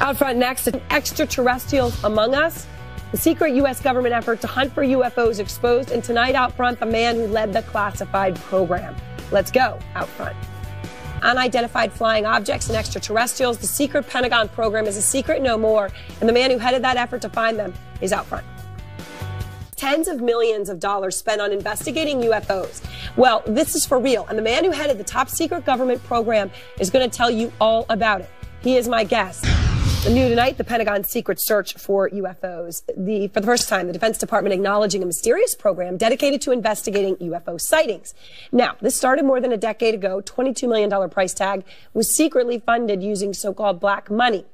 Out front next, extraterrestrials among us. The secret U.S. government effort to hunt for UFOs exposed. And tonight out front, the man who led the classified program. Let's go out front. Unidentified flying objects and extraterrestrials. The secret Pentagon program is a secret no more. And the man who headed that effort to find them is out front. Tens of millions of dollars spent on investigating UFOs. Well, this is for real. And the man who headed the top secret government program is going to tell you all about it. He is my guest. New tonight, the Pentagon's secret search for UFOs. For the first time, the Defense Department acknowledging a mysterious program dedicated to investigating UFO sightings. Now, this started more than a decade ago. $22 million price tag was secretly funded using so-called black money.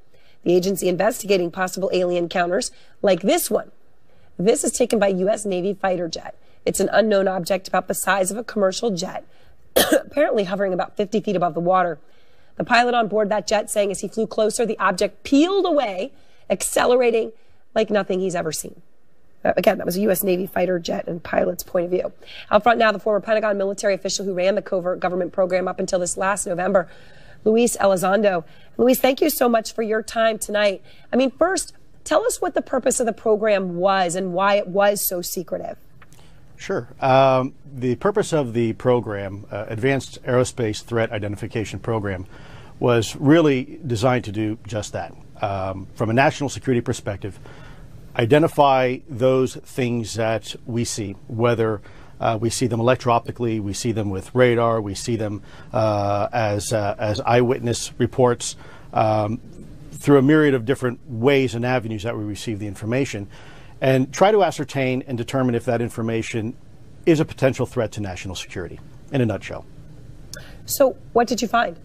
The agency investigating possible alien encounters like this one. This is taken by U.S. Navy fighter jet. It's an unknown object about the size of a commercial jet, apparently hovering about 50 feet above the water. The pilot on board that jet saying as he flew closer, the object peeled away, accelerating like nothing he's ever seen. Again, that was a U.S. Navy fighter jet and pilot's point of view. Out front now, the former Pentagon military official who ran the covert government program up until this last November, Luis Elizondo. Luis, thank you so much for your time tonight. I mean, first, tell us what the purpose of the program was and why it was so secretive. Sure. The purpose of the program, Advanced Aerospace Threat Identification Program, was really designed to do just that. From a national security perspective, identify those things that we see, whether we see them electro-optically, we see them with radar, we see them as eyewitness reports, through a myriad of different ways and avenues that we receive the information, and try to ascertain and determine if that information is a potential threat to national security, in a nutshell. So what did you find?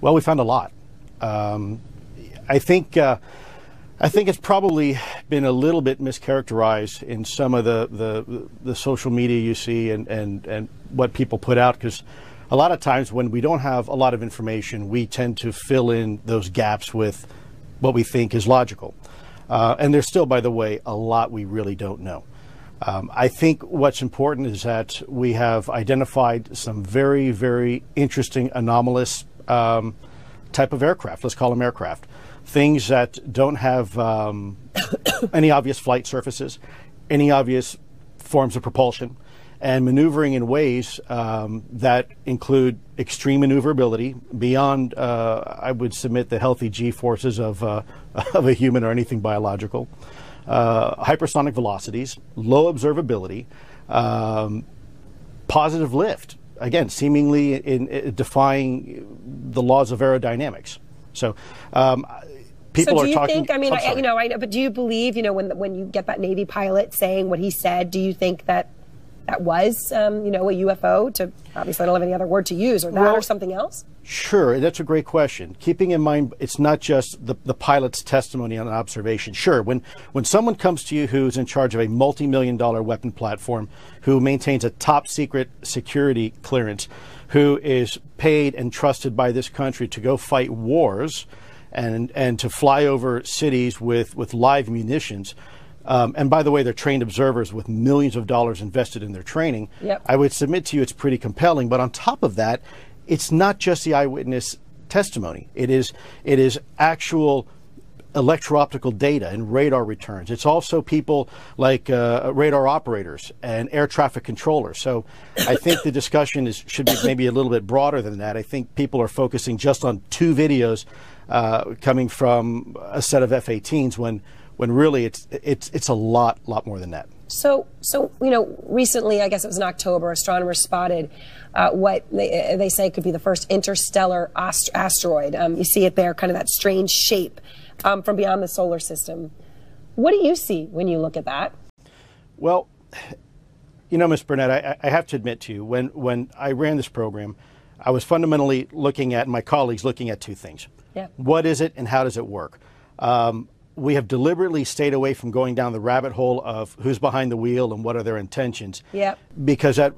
Well, we found a lot. I think it's probably been a little bit mischaracterized in some of the social media you see and what people put out, because a lot of times when we don't have a lot of information, we tend to fill in those gaps with what we think is logical. And there's still, by the way, a lot we really don't know. I think what's important is that we have identified some very, very interesting, anomalous type of aircraft. Let's call them aircraft. Things that don't have any obvious flight surfaces, any obvious forms of propulsion, and maneuvering in ways that include extreme maneuverability beyond, I would submit, the healthy G-forces of a human or anything biological, hypersonic velocities, low observability, positive lift, again, seemingly in defying the laws of aerodynamics. So people are talking. Think, I mean, I know, but do you believe, when you get that Navy pilot saying what he said, do you think that was, a UFO? To obviously, I don't have any other word to use, or that, or something else? Sure, that's a great question. Keeping in mind, it's not just the pilot's testimony on an observation. Sure, when someone comes to you who's in charge of a multi-million-dollar weapon platform, who maintains a top-secret security clearance, who is paid and trusted by this country to go fight wars and to fly over cities with live munitions, and by the way, they're trained observers with millions of dollars invested in their training. Yep. I would submit to you it's pretty compelling. But on top of that, it's not just the eyewitness testimony. It is actual electro-optical data and radar returns. It's also people like radar operators and air traffic controllers. So I think the discussion should be maybe a little bit broader than that. I think people are focusing just on 2 videos coming from a set of F-18s when really it's a lot more than that. So recently, I guess it was in October, astronomers spotted what they say could be the first interstellar asteroid. You see it there, kind of that strange shape from beyond the solar system. What do you see when you look at that? Well, Ms. Burnett, I have to admit to you, when I ran this program, I was fundamentally looking at, my colleagues looking at 2 things. Yeah. What is it and how does it work? We have deliberately stayed away from going down the rabbit hole of who's behind the wheel and what are their intentions. Yep. Because a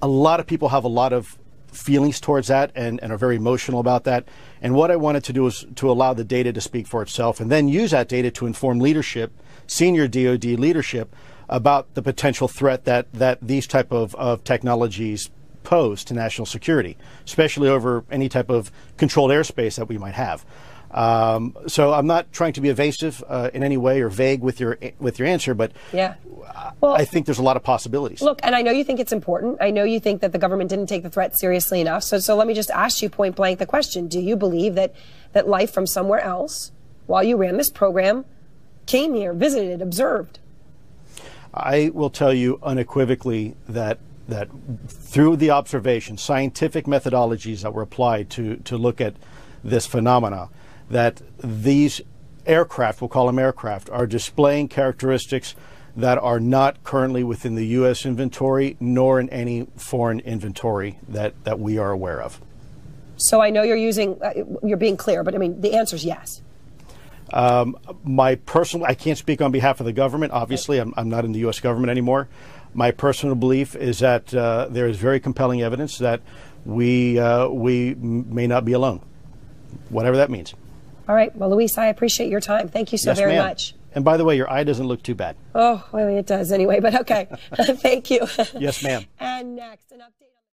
lot of people have a lot of feelings towards that and are very emotional about that. And what I wanted to do is to allow the data to speak for itself and then use that data to inform leadership, senior DoD leadership, about the potential threat that these type of technologies pose to national security, especially over any type of controlled airspace that we might have. So I'm not trying to be evasive in any way or vague with your answer, but yeah. Well, I think there's a lot of possibilities. Look, and I know you think it's important. I know you think that the government didn't take the threat seriously enough. So let me just ask you point blank the question. Do you believe that life from somewhere else, while you ran this program, came here, visited, observed? I will tell you unequivocally that through the observation, scientific methodologies that were applied to look at this phenomena, that these aircraft, we'll call them aircraft, are displaying characteristics that are not currently within the U.S. inventory, nor in any foreign inventory that we are aware of. So I know you're being clear, but I mean, the answer is yes. I can't speak on behalf of the government. Obviously, I'm not in the U.S. government anymore. My personal belief is that there is very compelling evidence that we may not be alone, whatever that means. All right. Well, Luis, I appreciate your time. Thank you so very much. And by the way, your eye doesn't look too bad. Oh, well, it does anyway, but okay. Thank you. Yes, ma'am. And next, an update on